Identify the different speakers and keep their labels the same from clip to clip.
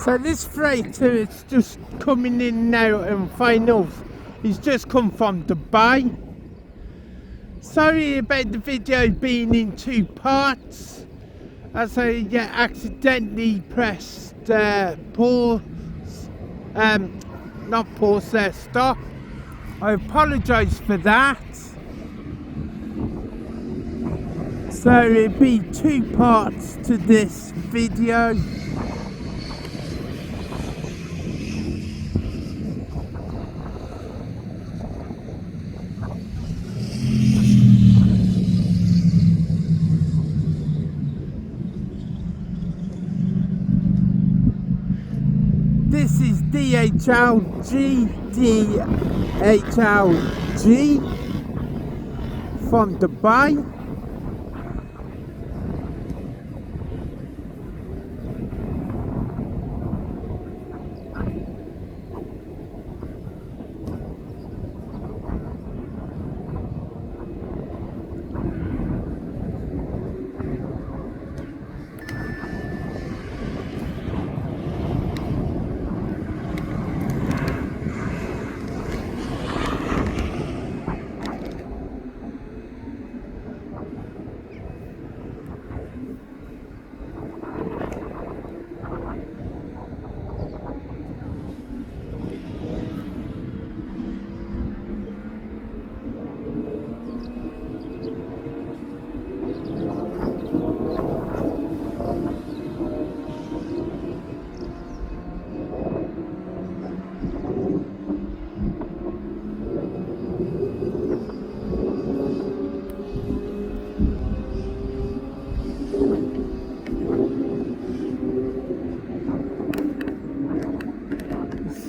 Speaker 1: So this freighter is just coming in now and finals. He's just come from Dubai. Sorry about the video being in two parts, as I accidentally pressed pause, not pause, stop. I apologise for that. So it'll be two parts to this video. This is DHLG from Dubai.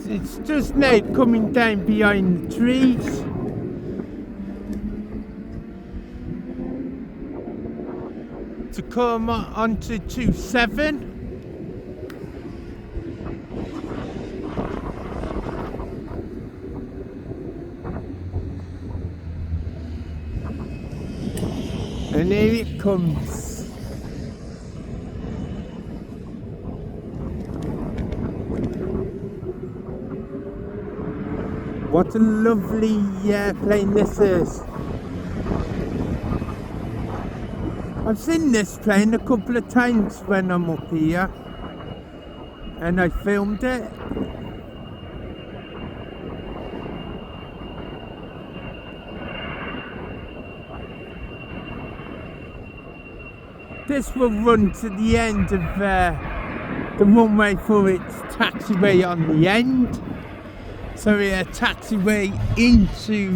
Speaker 1: It's just now coming down behind the trees. To come onto 27. And here it comes. What a lovely plane this is. I've seen this plane a couple of times when I'm up here, and I filmed it. This will run to the end of the runway for its taxiway on the end. So a taxiway into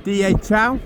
Speaker 1: DHL.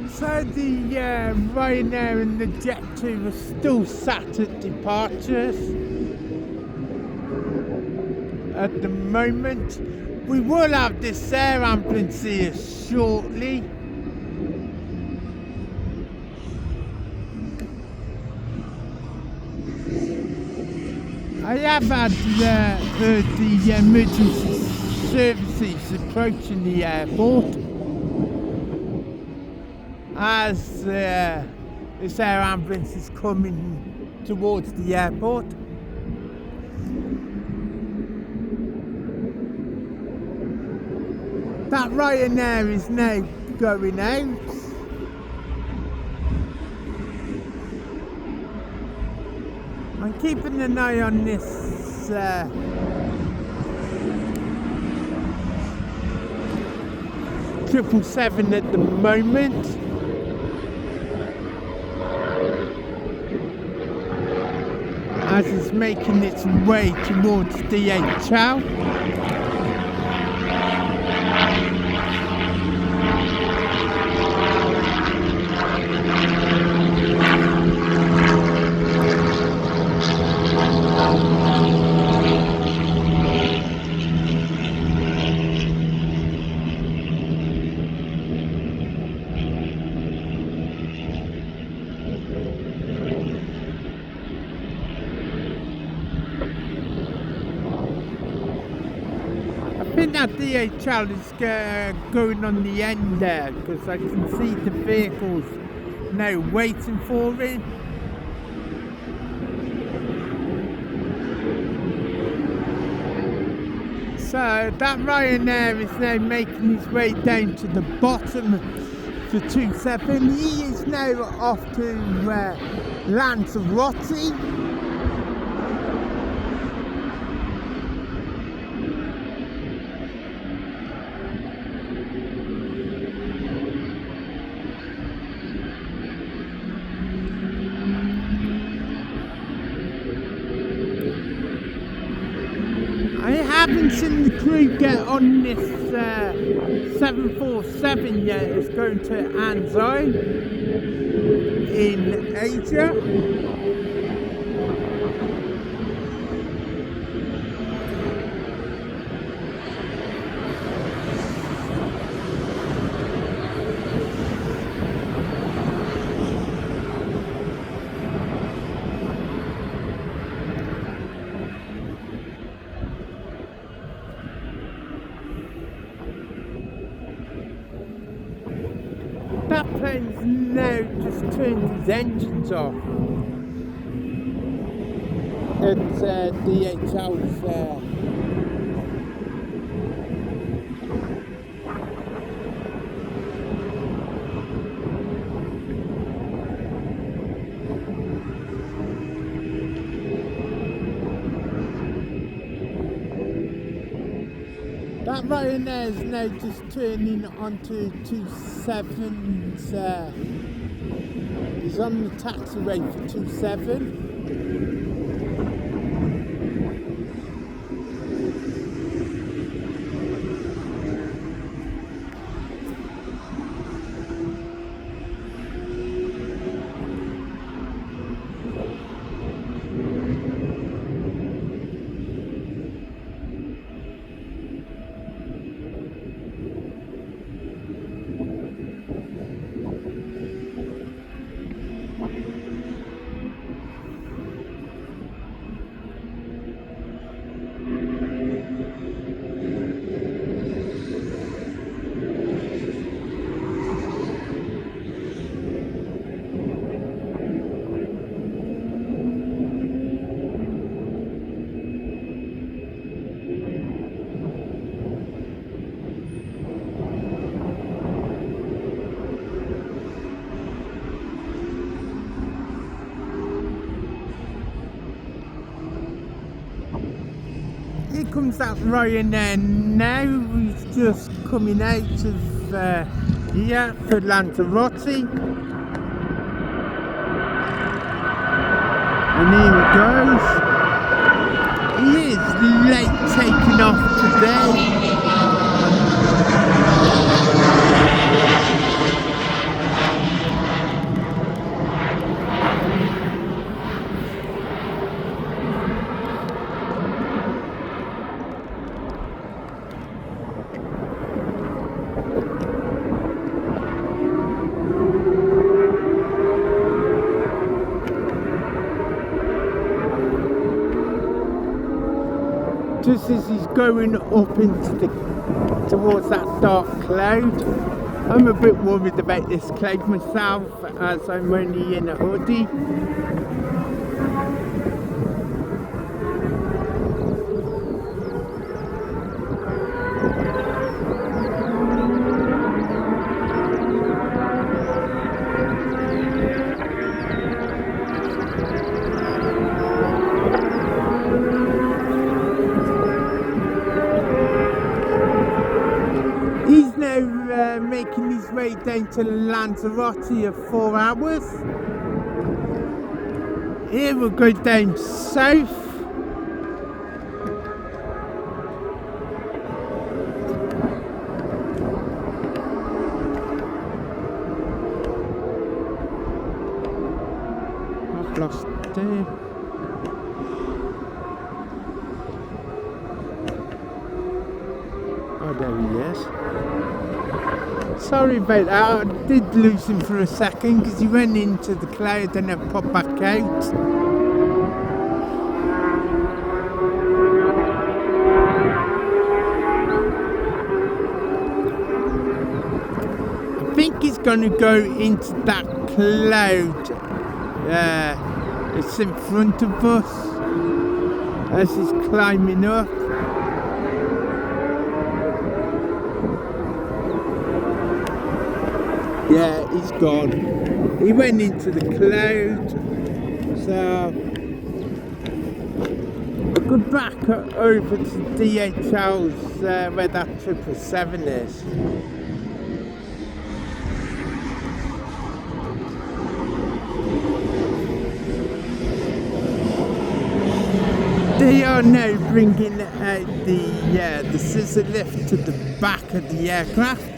Speaker 1: So the Ryanair and the Jet2 are still sat at departures at the moment. We will have this air ambulance here shortly. I have had heard the emergency services approaching the airport as this air ambulance is coming towards the airport. That Ryanair is now going out. I'm keeping an eye on this 777 at the moment. As it's making its way towards DHL. I think that DHL is going on the end there because I can see the vehicles now waiting for it. So that Ryanair is now making his way down to the bottom of the 27. He is now off to Lanzarote. I haven't seen the crew get on this 747 yet. It's going to Anzai in Asia. That plane's now just turned his engines off. It's DHL's that Ryanair is now just turning onto 27's, he's on the taxiway for 27. Here comes that Ryanair now, who's just coming out of here for Lanzarote. And here he goes. He is late taking off today. just as he's going up towards that dark cloud. I'm a bit worried about this cloud myself, as I'm only in a hoodie. He's now making his way down to Lanzarote of 4 hours. Here we'll go down south. I've lost it. Oh, there he is. Sorry about that, I did lose him for a second because he went into the cloud and then popped back out. I think he's going to go into that cloud. It's in front of us as he's climbing up. Yeah, he's gone. He went into the cloud. So we'll go back over to DHL's where that 777 is. They are now bringing out the scissor lift to the back of the aircraft.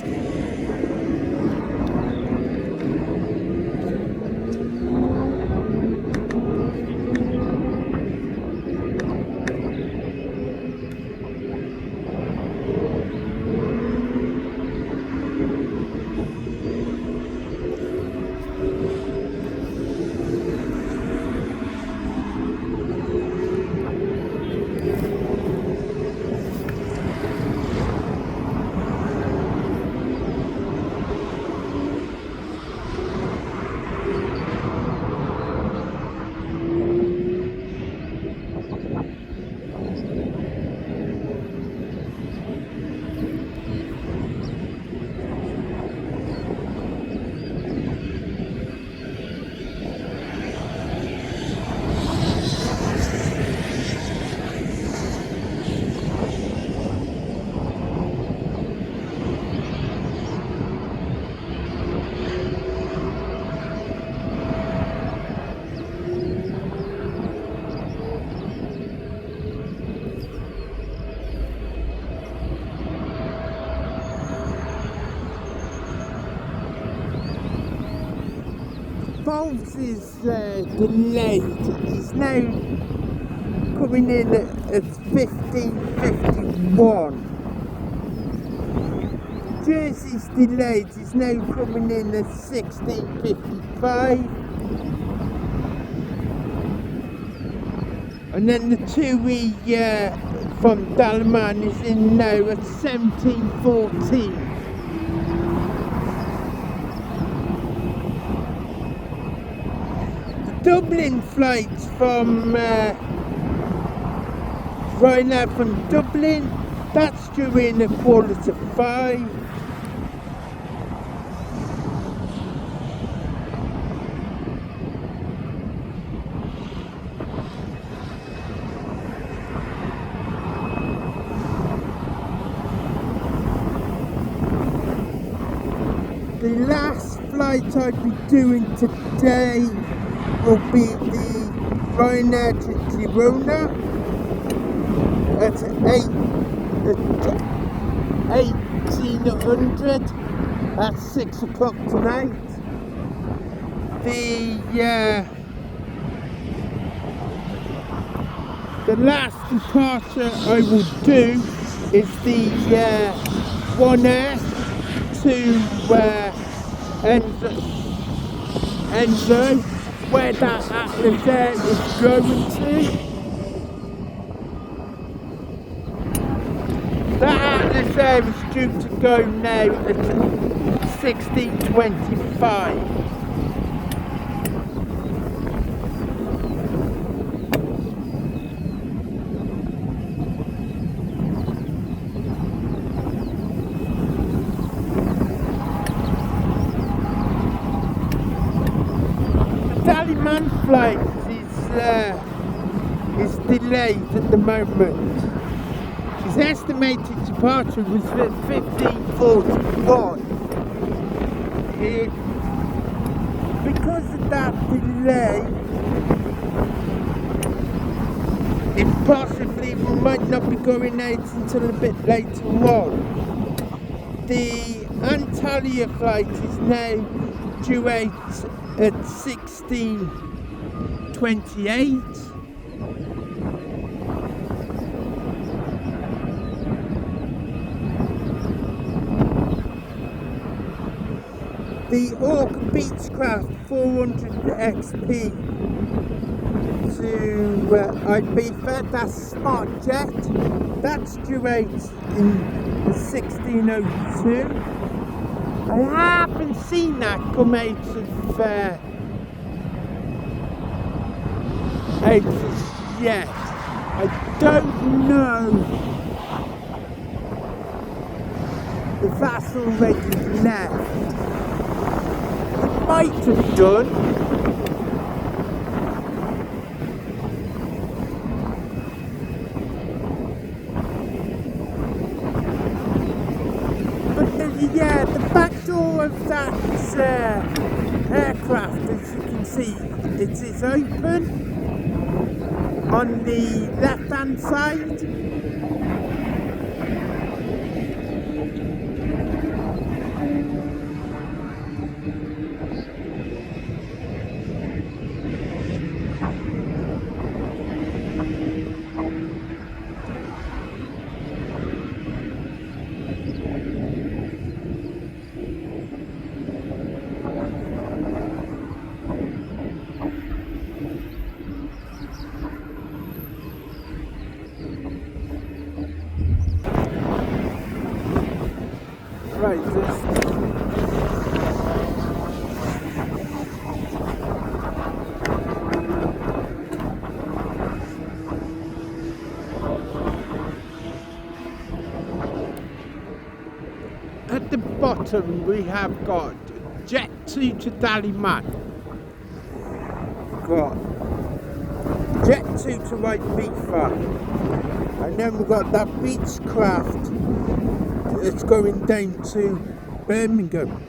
Speaker 1: Bolts is delayed. He's now coming in at 15:51. Jersey's delayed. He's now coming in at 16:55. And then the 2E from Dalaman is in now at 17:14. Dublin flights from right now from Dublin, that's due in at 4:45. The last flight I'll be doing today will be the Ryanair to Girona at 1800 at 6 o'clock tonight. The last departure I will do is the One Air to Enzo, where that Atlas Air is going to. Atlas Air is due to go now at 16:25. The Taliban flight is delayed at the moment. His estimated departure was at 15:41. Because of that delay, it possibly might not be going out until a bit later on. The Antalya flight is now due out at 16:28. The Orca Beechcraft 400 XP to Ibiza, that's Smart Jet, that's due out in 16:02. I haven't seen that come out of yet. I don't know if that's already left. Might have done. But the back door of that aircraft, as you can see, it is open on the left hand side. Right, at the bottom we have got Jet 2 to Daliman. Got Jet 2 to Ibiza. And then we've got that Beechcraft that's going down to Birmingham.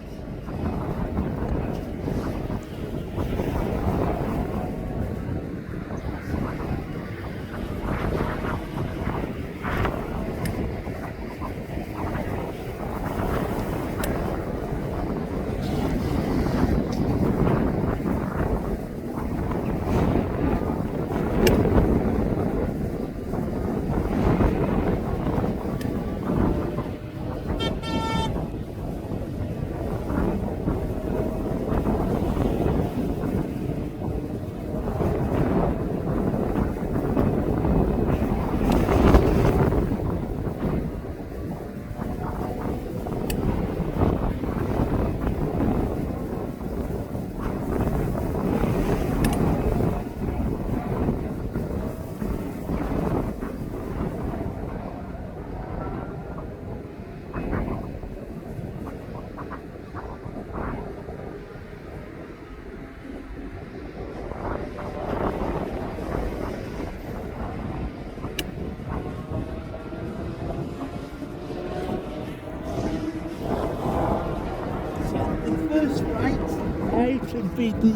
Speaker 1: First flight out would be the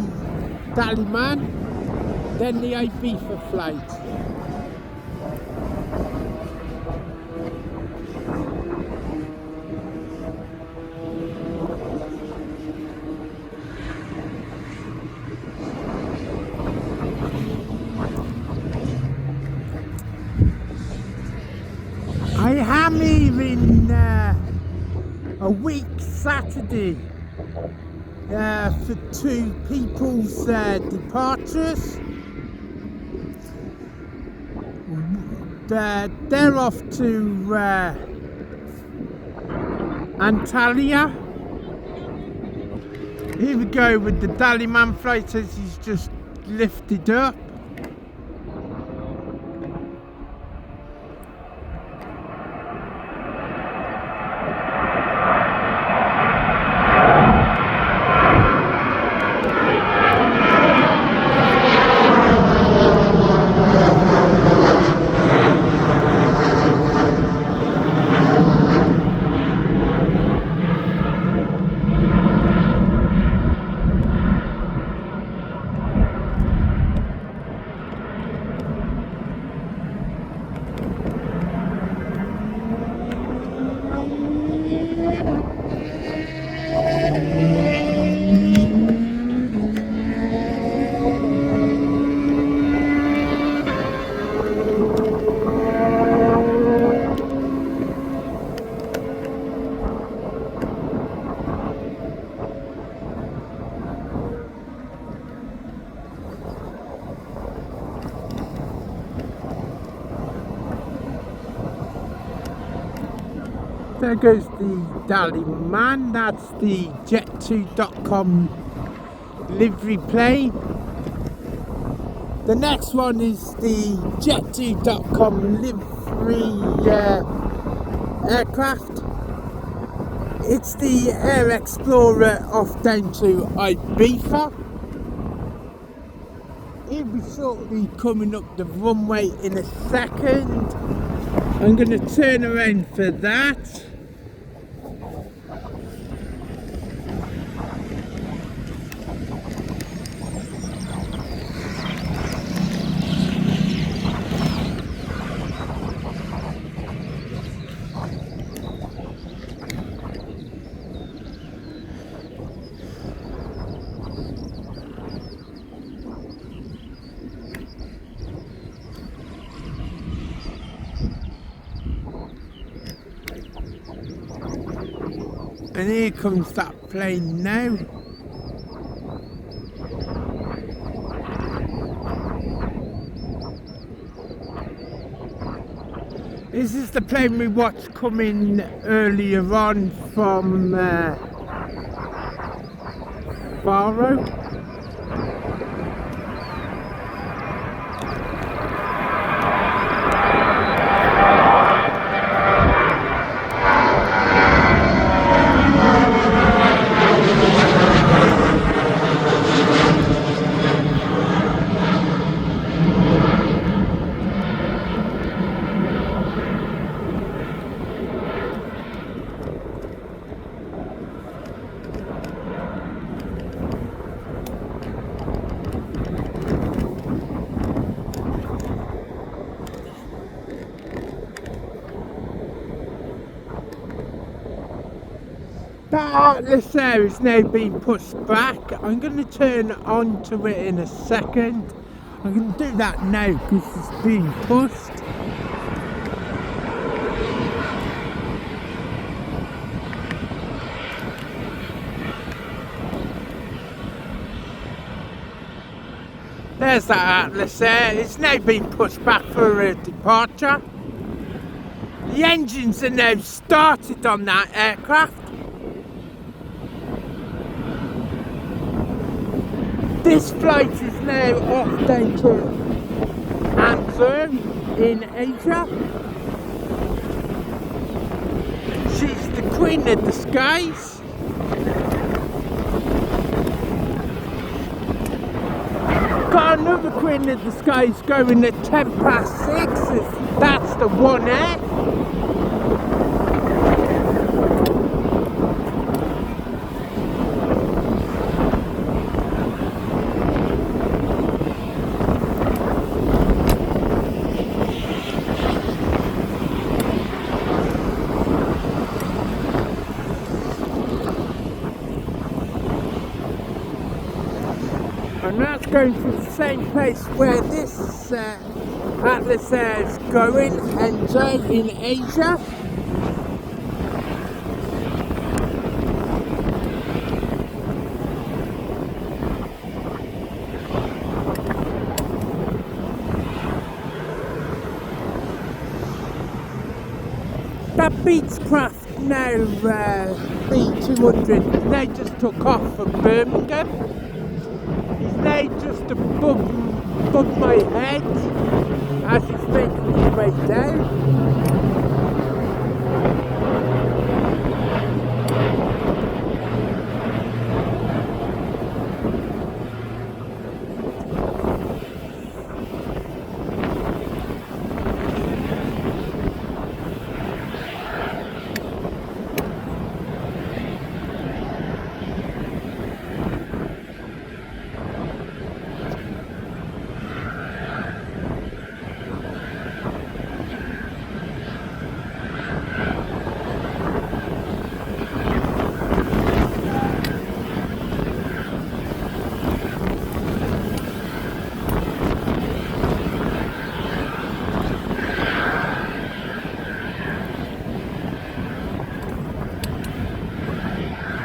Speaker 1: Daliman, then the Ibiza flight. I am here in a week Saturday for two people's departures. They're off to Antalya. Here we go with the Dallyman flight as he's just lifted up. There goes the Dallyman, that's the Jet2.com livery plane. The next one is the Jet2.com livery aircraft. It's the Air Explorer off down to Ibiza. He'll be shortly coming up the runway in a second. I'm going to turn around for that. And here comes that plane now. This is the plane we watched coming earlier on from Faro. That Atlas there is now being pushed back. I'm going to turn onto it in a second. I'm going to do that now because it's being pushed. There's that Atlas there. It's now being pushed back for a departure. The engines are now started on that aircraft. This flight is now off down to Hangzhou in Asia. She's the Queen of the Skies. Got another Queen of the Skies going at 6:10. That's the One Air. And that's going to the same place where this Atlas Air is going, Hangzhou in Asia. That Beechcraft now B200 now just took off from Birmingham. He's now just above my head as he's making his way down.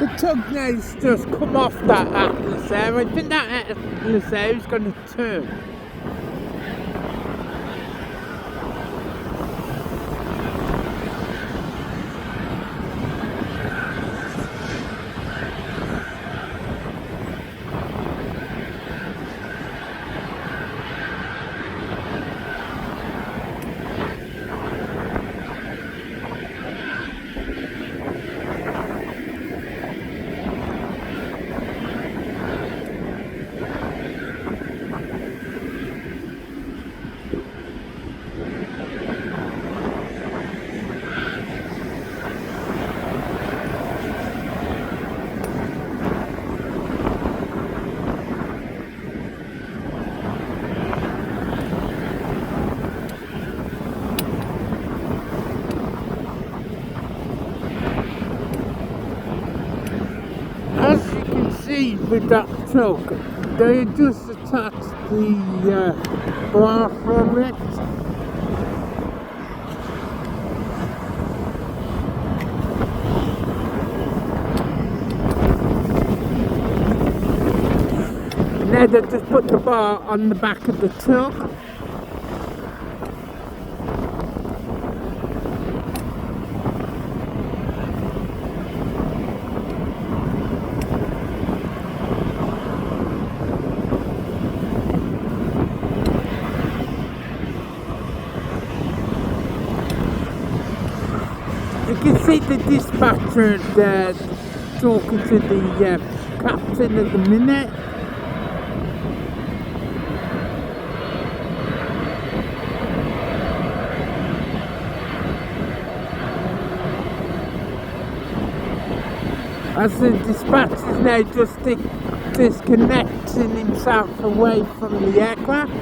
Speaker 1: The tug now's just come off that Atlas there. I think that Atlas there is going to turn. As you can see with that truck, they just attached the bar from it. Now they just put the bar on the back of the truck. You can see the dispatcher talking to the captain at the minute. As the dispatcher is now just disconnecting himself away from the aircraft.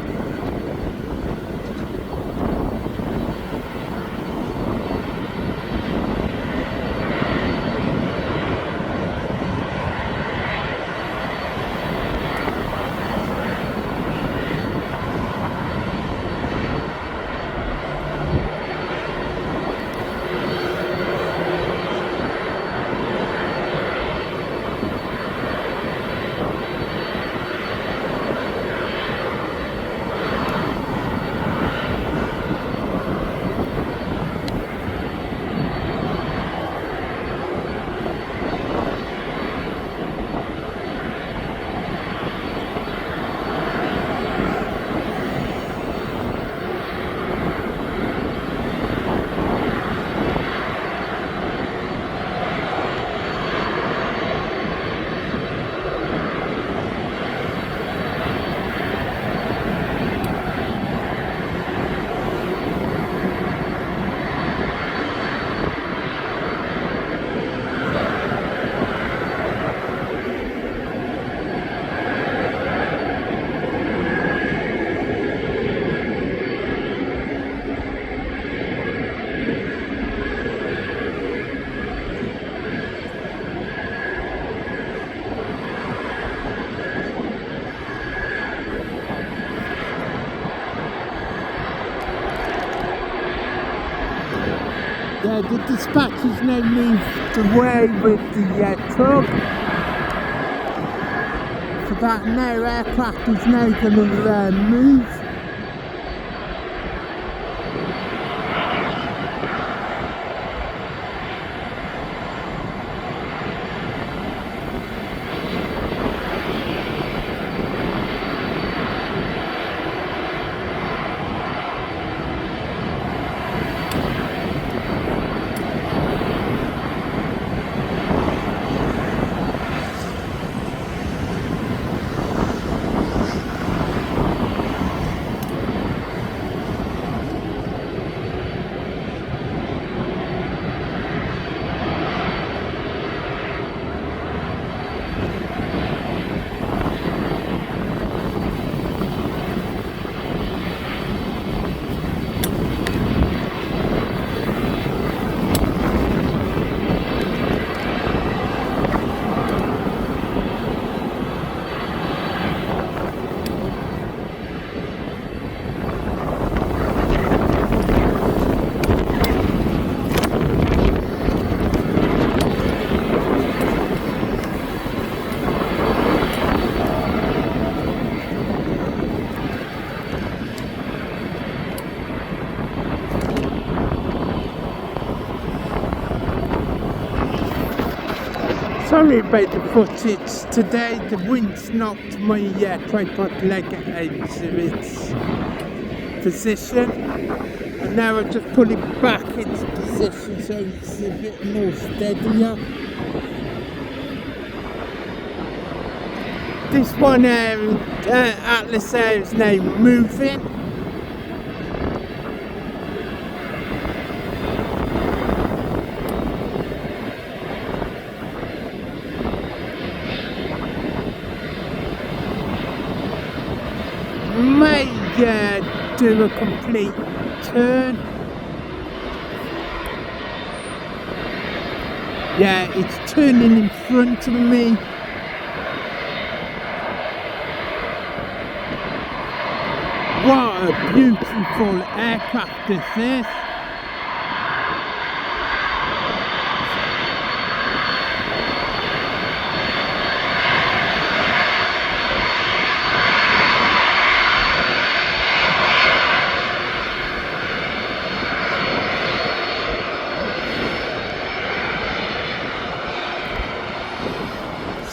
Speaker 1: The dispatchers now moved away with the truck. So that now aircraft is now going to move. Sorry about the footage today. The wind's knocked my tripod leg out of its position, and now I've just put it back into position so it's a bit more steadier. This one Atlas Air is now moving. May do a complete turn. Yeah, it's turning in front of me. What a beautiful aircraft this is.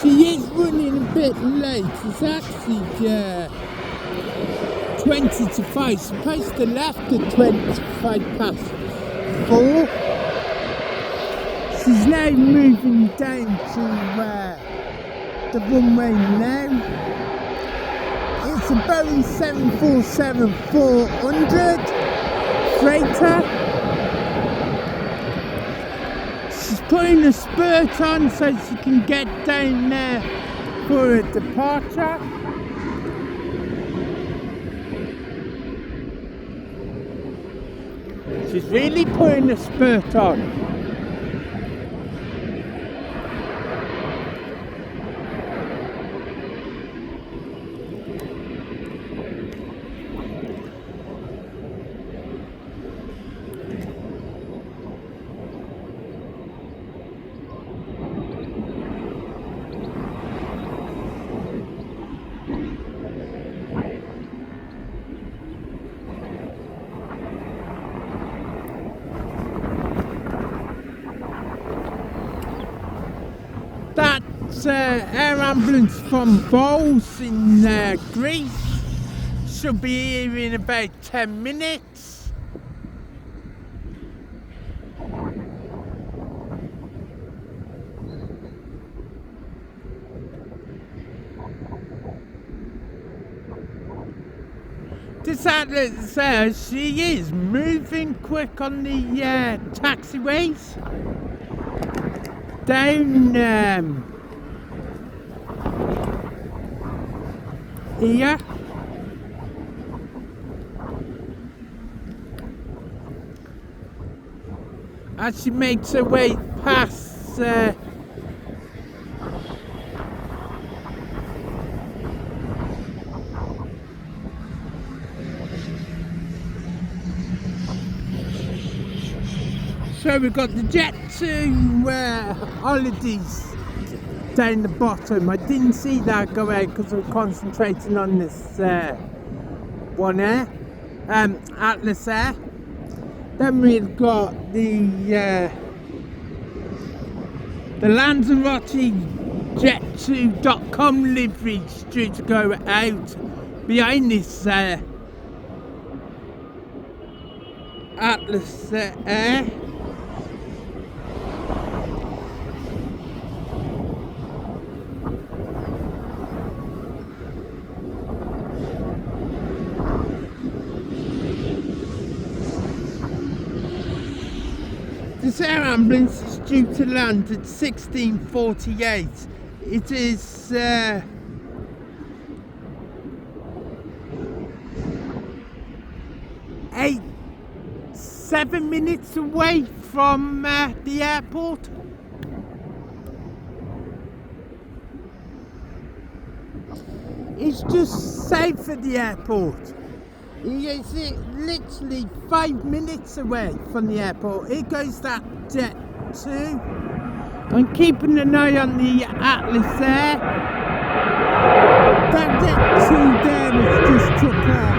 Speaker 1: She is running a bit late. It's actually 20 to 5. Supposed to left at 25 past 4. She's now moving down to the runway now. It's a Boeing 747-400 freighter. She's putting a spurt on so she can get down there for a departure. She's really putting a spurt on. That's air ambulance from Bowles in Greece. Should be here in about 10 minutes. This Atlas, she is moving quick on the taxiways. Down here. As she makes her way past so we've got the Jet 2 holidays down the bottom. I didn't see that go out because I'm concentrating on this one Air, Atlas Air. Then we've got the Lanzarote Jet2.com liveries due to go out behind this Atlas Air. This air ambulance is due to land at 16:48. It is 7 minutes away from the airport. It's just south of the airport. It's literally 5 minutes away from the airport. Here goes that Jet 2. I'm keeping an eye on the Atlas Air. That Jet 2 there has just took off.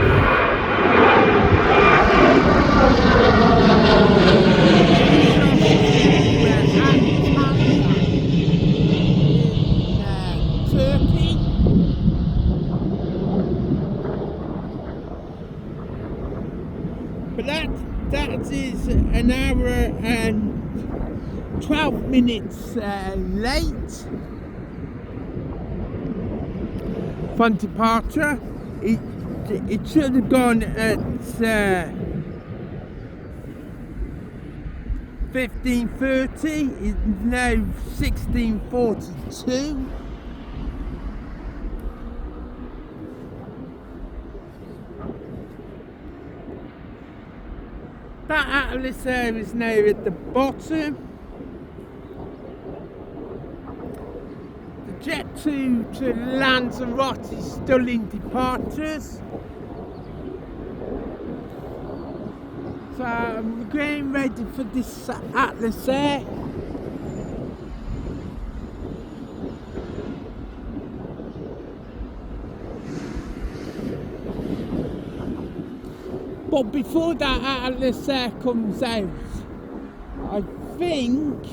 Speaker 1: 12 minutes late from departure. It should have gone at 15:30. It's now 16:42. That Atlas there is now at the bottom. The Jet 2 to Lanzarote is still in departures. So I'm getting ready for this Atlas Air. But before that Atlas Air comes out, I think,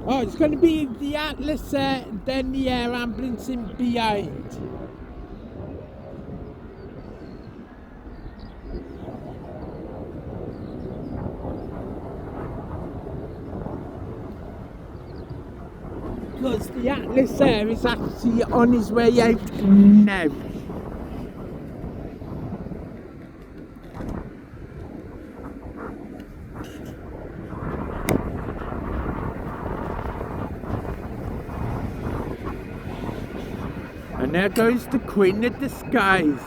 Speaker 1: it's going to be the Atlas Air, then the air ambulance in behind. Because the Atlas Air is actually on his way out now. And there goes the Queen of the Skies.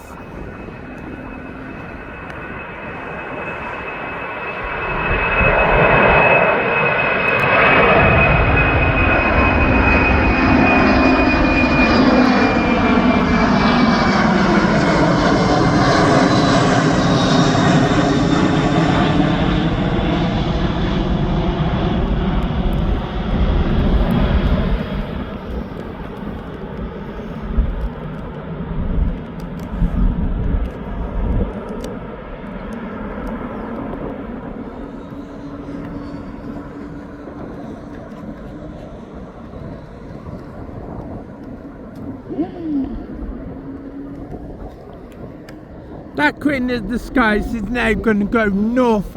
Speaker 1: That Queen of the Skies is now going to go north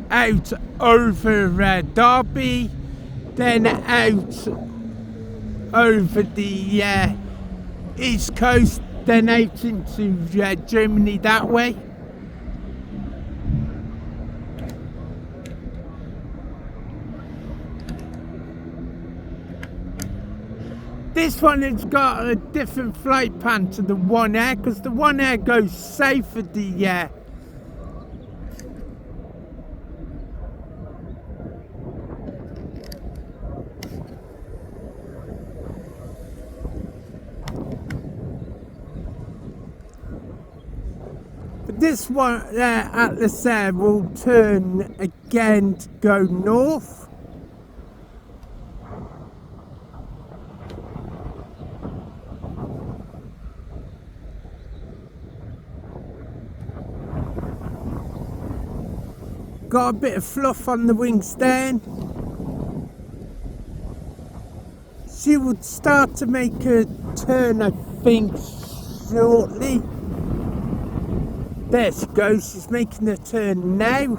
Speaker 1: out over Derby, then out over the east coast, then out into Germany that way. This one has got a different flight plan to the One Air, because the One Air goes south of the but this one Atlas Air will turn again to go north. Got a bit of fluff on the wing stand. She would start to make a turn, I think, shortly. There she goes, she's making a turn now.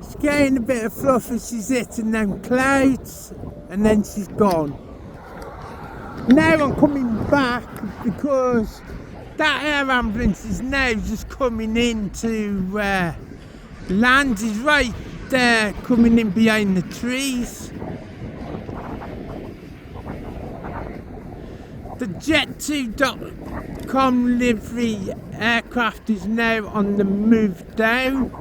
Speaker 1: She's getting a bit of fluff as she's hitting them clouds, and then she's gone. Now I'm coming back because that air ambulance is now just coming in to land. He's right there coming in behind the trees. The Jet2.com livery aircraft is now on the move down.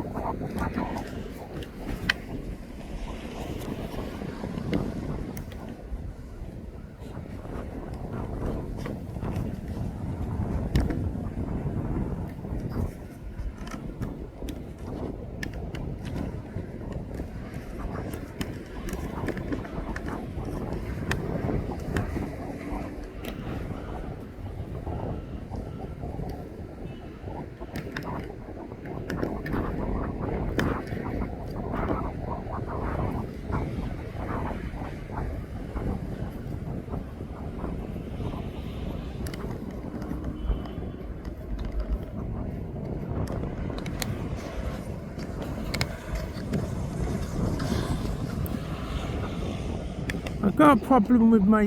Speaker 1: got a problem with my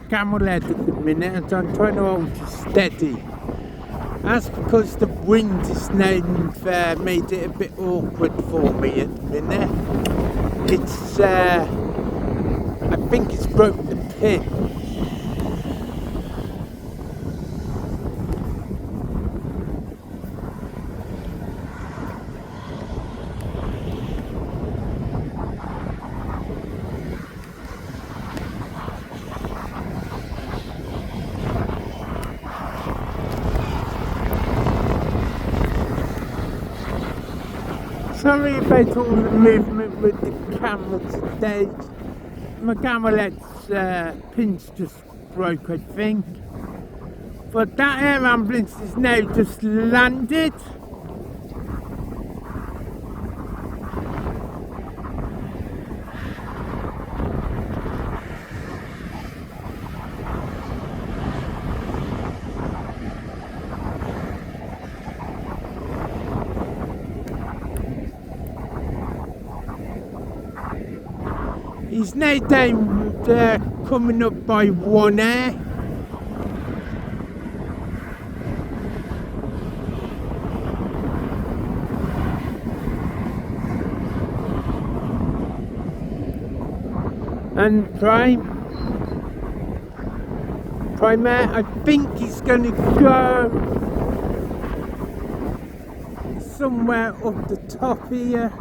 Speaker 1: camel head at the minute, and I'm trying to hold it steady. That's because the wind is now made it a bit awkward for me at the minute. It's, I think it's broke the pin. Sorry about all the movement with the camera today. My camera head's pin's just broke, I think. But that air ambulance is now just landed. He's now down there, coming up by one air. And Prime Air, I think he's going to go somewhere up the top here,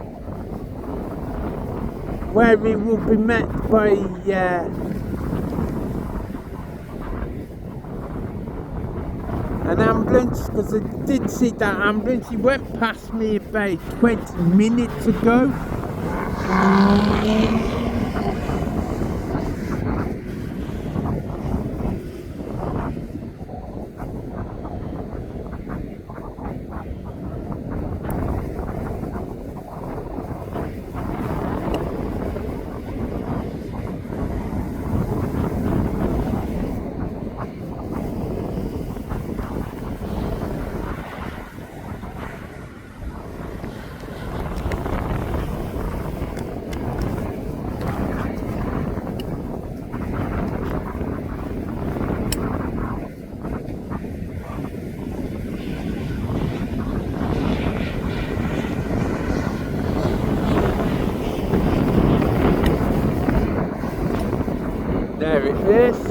Speaker 1: where we will be met by an ambulance, because I did see that ambulance. He went past me about 20 minutes ago. There it is.